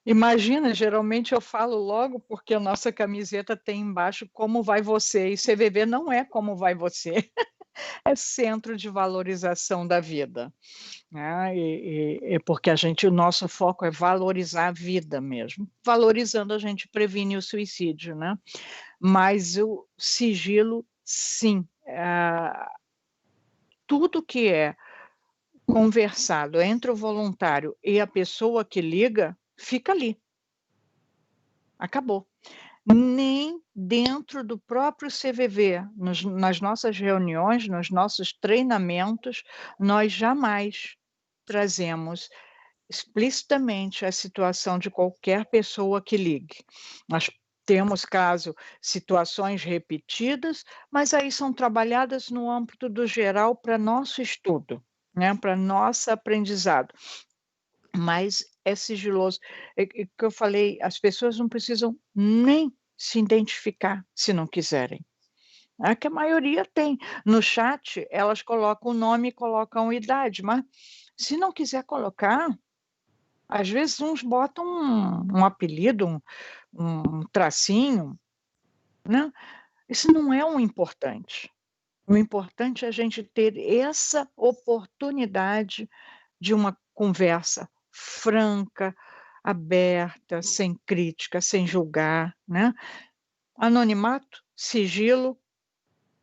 Imagina, geralmente eu falo logo porque a nossa camiseta tem embaixo como vai você, e CVV não é como vai você, é Centro de Valorização da Vida, né? Porque o nosso foco é valorizar a vida mesmo. Valorizando, a gente previne o suicídio, né? Mas o sigilo, sim, tudo que é conversado entre o voluntário e a pessoa que liga, fica ali. Acabou. Nem dentro do próprio CVV, nas nossas reuniões, nos nossos treinamentos, nós jamais trazemos explicitamente a situação de qualquer pessoa que ligue. Nós temos, situações repetidas, mas aí são trabalhadas no âmbito do geral para nosso estudo, né, para nosso aprendizado. Mas é sigiloso. É que eu falei, as pessoas não precisam nem se identificar se não quiserem. É que a maioria tem. No chat, elas colocam o nome e colocam idade, mas se não quiser colocar, às vezes uns botam um apelido, um tracinho, né. Isso não é o importante. O importante é a gente ter essa oportunidade de uma conversa franca, aberta, sem crítica, sem julgar, né. Anonimato, sigilo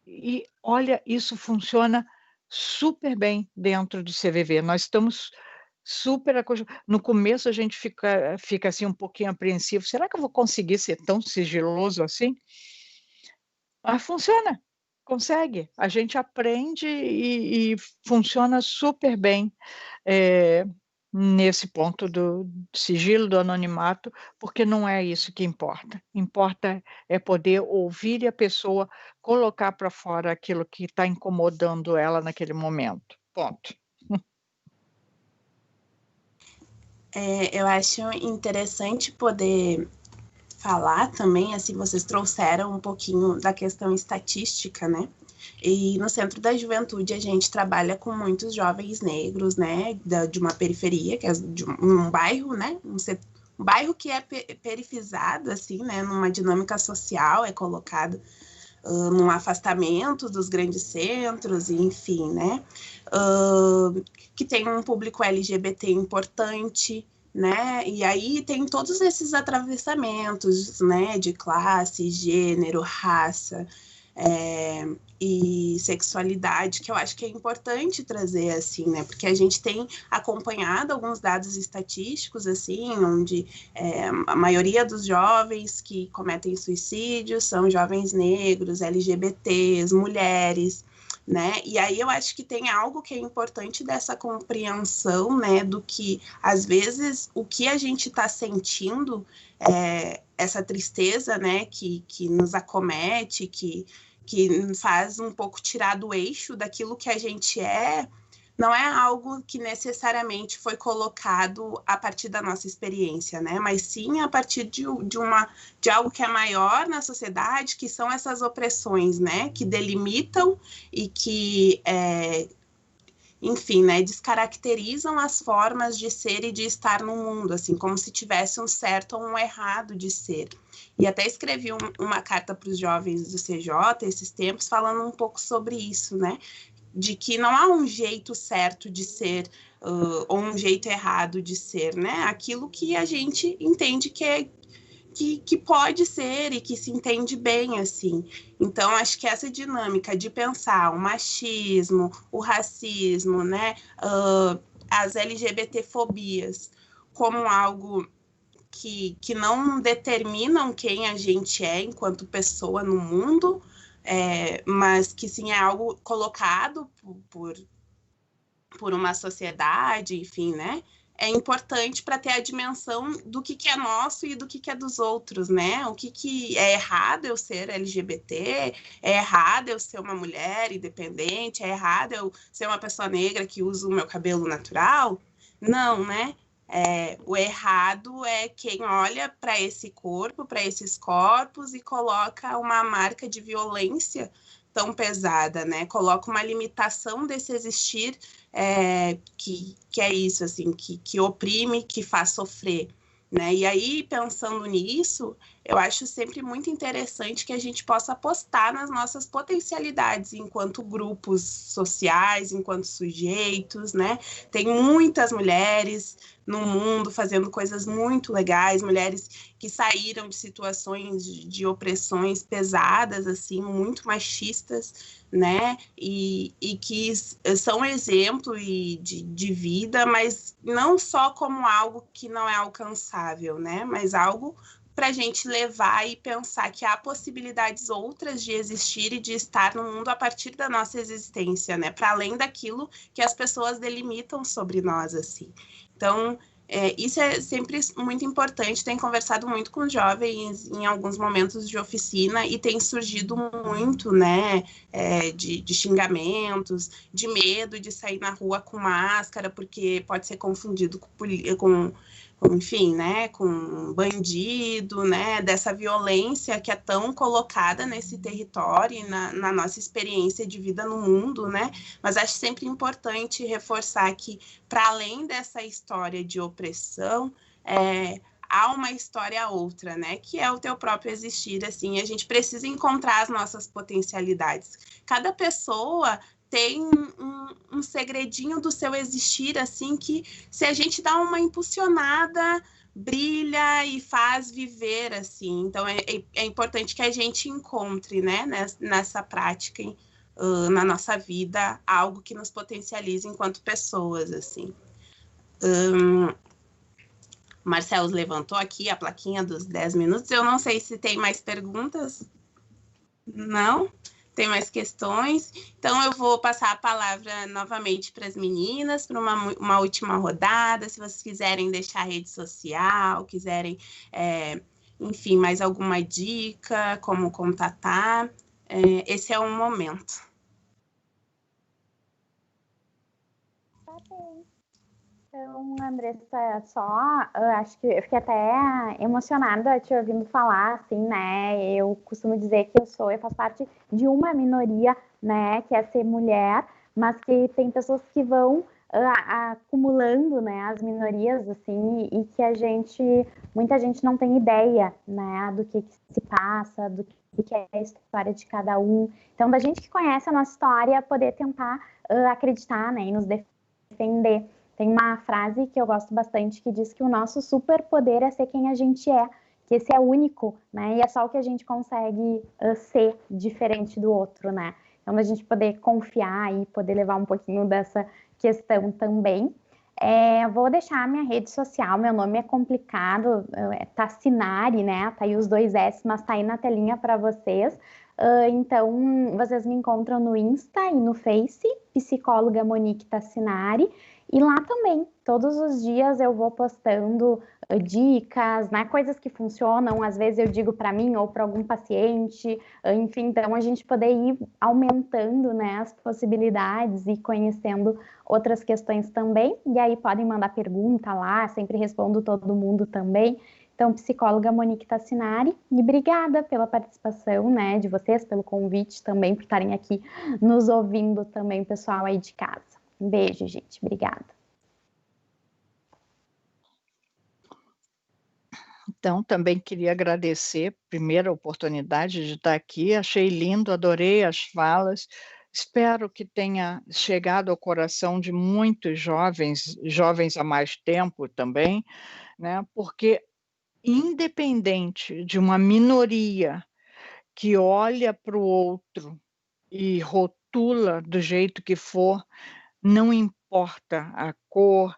e, olha, isso funciona super bem dentro do CVV. Nós estamos super no começo a gente fica, assim, um pouquinho apreensivo: "Será que eu vou conseguir ser tão sigiloso assim?" Mas funciona, consegue. A gente aprende e funciona super bem, eh, nesse ponto do sigilo, do anonimato, porque não é isso que importa. Importa é poder ouvir a pessoa colocar para fora aquilo que está incomodando ela naquele momento, ponto. Eu acho interessante poder falar também, assim, vocês trouxeram um pouquinho da questão estatística, né? E no Centro da Juventude a gente trabalha com muitos jovens negros, né, de uma periferia, que é de um bairro, né, um bairro que é perifizado, assim, né, numa dinâmica social, é colocado num afastamento dos grandes centros, enfim, né, que tem um público LGBT importante, né? E aí tem todos esses atravessamentos, né, de classe, gênero, raça, e sexualidade, que eu acho que é importante trazer, assim, né? Porque a gente tem acompanhado alguns dados estatísticos, assim, onde a maioria dos jovens que cometem suicídio são jovens negros, LGBTs, mulheres, né? E aí eu acho que tem algo que é importante dessa compreensão, né, do que às vezes o que a gente está sentindo, essa tristeza, né, que nos acomete, que faz um pouco tirar do eixo daquilo que a gente não é algo que necessariamente foi colocado a partir da nossa experiência, né? Mas sim a partir de algo que é maior na sociedade, que são essas opressões, né? Que delimitam e que, enfim, né? Descaracterizam as formas de ser e de estar no mundo, assim, como se tivesse um certo ou um errado de ser. E até escrevi uma carta para os jovens do CJ esses tempos, falando um pouco sobre isso, né? De que não há um jeito certo de ser ou um jeito errado de ser, né? Aquilo que a gente entende que pode ser e que se entende bem, assim. Então, acho que essa dinâmica de pensar o machismo, o racismo, né? As LGBT-fobias como algo que não determinam quem a gente é enquanto pessoa no mundo, mas que sim é algo colocado por uma sociedade, enfim, né? É importante para ter a dimensão do que é nosso e do que é dos outros, né? O que é errado eu ser LGBT, é errado eu ser uma mulher independente, é errado eu ser uma pessoa negra que usa o meu cabelo natural? Não, né? O errado é quem olha para esse corpo, para esses corpos e coloca uma marca de violência tão pesada, né? Coloca uma limitação desse existir que é isso, assim, que oprime, que faz sofrer, né? E aí, pensando nisso, eu acho sempre muito interessante que a gente possa apostar nas nossas potencialidades enquanto grupos sociais, enquanto sujeitos, né? Tem muitas mulheres no mundo fazendo coisas muito legais, mulheres que saíram de situações de opressões pesadas, assim, muito machistas, né? E que são exemplo de vida, mas não só como algo que não é alcançável, né? Mas algo para a gente levar e pensar que há possibilidades outras de existir e de estar no mundo a partir da nossa existência, né? Para além daquilo que as pessoas delimitam sobre nós, assim. Então, Isso é sempre muito importante. Tenho conversado muito com jovens em alguns momentos de oficina e tem surgido muito, né, de xingamentos, de medo de sair na rua com máscara, porque pode ser confundido com enfim, né, com bandido, né, dessa violência que é tão colocada nesse território e na nossa experiência de vida no mundo, né, mas acho sempre importante reforçar que, para além dessa história de opressão, há uma história outra, né, que é o teu próprio existir, assim, a gente precisa encontrar as nossas potencialidades. Cada pessoa tem um segredinho do seu existir, assim, que se a gente dá uma impulsionada, brilha e faz viver, assim. Então, é importante que a gente encontre, né, nessa prática, na nossa vida, algo que nos potencialize enquanto pessoas, assim. Marcelo levantou aqui a plaquinha dos 10 minutos. Eu não sei se tem mais perguntas. Não? Tem mais questões? Então, eu vou passar a palavra novamente para as meninas, para uma última rodada, se vocês quiserem deixar a rede social, quiserem, enfim, mais alguma dica, como contatar, esse é o momento. Tá bem. Então, Andressa, acho que eu fiquei até emocionada te ouvindo falar, assim, né? Eu costumo dizer que eu faço parte de uma minoria, né, que é ser mulher, mas que tem pessoas que vão acumulando, né, as minorias, assim, e que muita gente não tem ideia, né, do que se passa, do que é a história de cada um. Então, da gente que conhece a nossa história, poder tentar acreditar, né, e nos defender. Tem uma frase que eu gosto bastante que diz que o nosso superpoder é ser quem a gente é, que esse é único, né? E é só o que a gente consegue ser diferente do outro, né? Então, a gente poder confiar e poder levar um pouquinho dessa questão também. Vou deixar a minha rede social, meu nome é complicado, é Tassinari, né? Tá aí os 2 S, mas tá aí na telinha para vocês. Então, vocês me encontram no Insta e no Face, psicóloga Monique Tassinari. E lá também, todos os dias eu vou postando dicas, né, coisas que funcionam, às vezes eu digo para mim ou para algum paciente, enfim, então a gente poder ir aumentando, né, as possibilidades e conhecendo outras questões também, e aí podem mandar pergunta lá, sempre respondo todo mundo também. Então, psicóloga Monique Tassinari, e obrigada pela participação, né, de vocês, pelo convite também, por estarem aqui nos ouvindo também, pessoal aí de casa. Um beijo, gente. Obrigada. Então, também queria agradecer, primeiro, a oportunidade de estar aqui. Achei lindo, adorei as falas. Espero que tenha chegado ao coração de muitos jovens há mais tempo também, né? Porque, independente de uma minoria que olha para o outro e rotula do jeito que for, não importa a cor,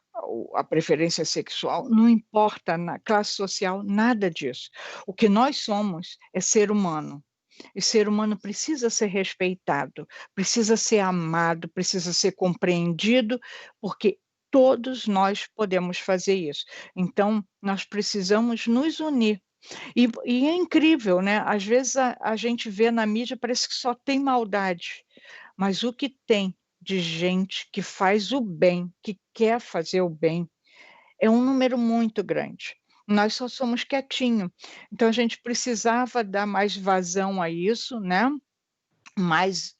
a preferência sexual, não importa na classe social, nada disso. O que nós somos é ser humano. E ser humano precisa ser respeitado, precisa ser amado, precisa ser compreendido, porque todos nós podemos fazer isso. Então, nós precisamos nos unir. E é incrível, né? Às vezes a gente vê na mídia, parece que só tem maldade, mas o que tem de gente que faz o bem, que quer fazer o bem, é um número muito grande. Nós só somos quietinhos. Então, a gente precisava dar mais vazão a isso, né? Mais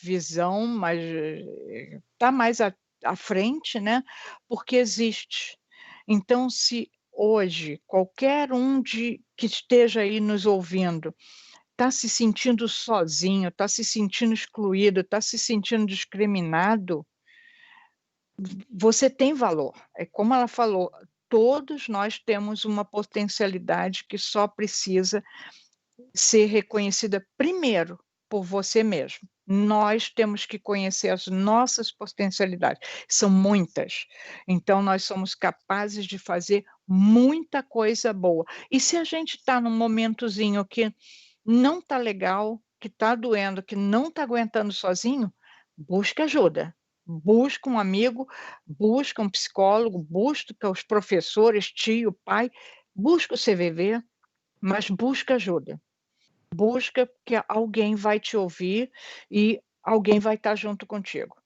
visão, tá mais à frente, né? Porque existe. Então, se hoje qualquer um que esteja aí nos ouvindo está se sentindo sozinho, está se sentindo excluído, está se sentindo discriminado, você tem valor. É como ela falou, todos nós temos uma potencialidade que só precisa ser reconhecida primeiro por você mesmo. Nós temos que conhecer as nossas potencialidades, são muitas. Então, nós somos capazes de fazer muita coisa boa. E se a gente está num momentozinho que não está legal, que está doendo, que não está aguentando sozinho, busque ajuda. Busca um amigo, busca um psicólogo, busca os professores, tio, pai, busca o CVV, mas busca ajuda. Busca, porque alguém vai te ouvir e alguém vai estar junto contigo.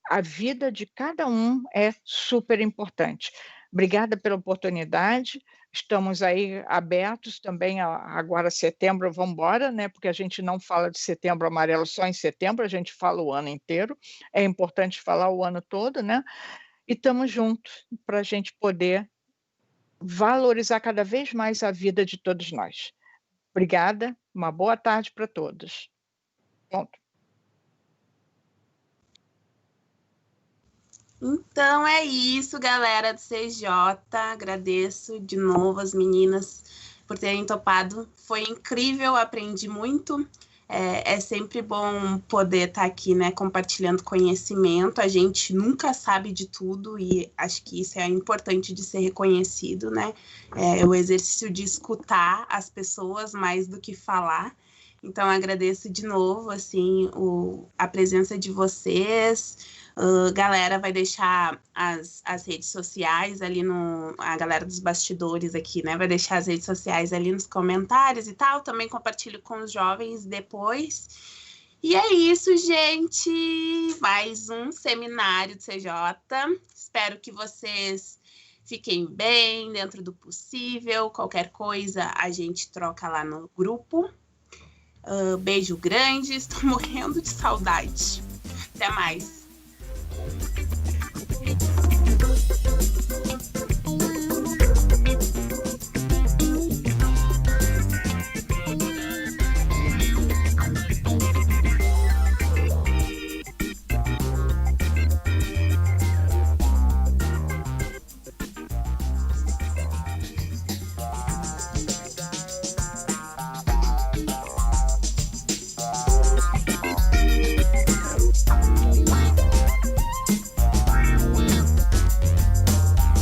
A vida de cada um é super importante. Obrigada pela oportunidade. Estamos aí abertos também. Agora, setembro, vamos embora, né? Porque a gente não fala de Setembro Amarelo só em setembro, a gente fala o ano inteiro. É importante falar o ano todo, né? E estamos juntos para a gente poder valorizar cada vez mais a vida de todos nós. Obrigada, uma boa tarde para todos. Ponto. Então é isso, galera do CJ. Agradeço de novo as meninas por terem topado. Foi incrível, aprendi muito. É sempre bom poder estar aqui, né, compartilhando conhecimento. A gente nunca sabe de tudo e acho que isso é importante de ser reconhecido, né? O exercício de escutar as pessoas mais do que falar. Então, agradeço de novo, assim, a presença de vocês. Galera, vai deixar as redes sociais ali a galera dos bastidores aqui, né? Vai deixar as redes sociais ali nos comentários e tal. Também compartilho com os jovens depois. E é isso, gente. Mais um seminário do CJ. Espero que vocês fiquem bem, dentro do possível. Qualquer coisa, a gente troca lá no grupo. Beijo grande. Estou morrendo de saudade. Até mais.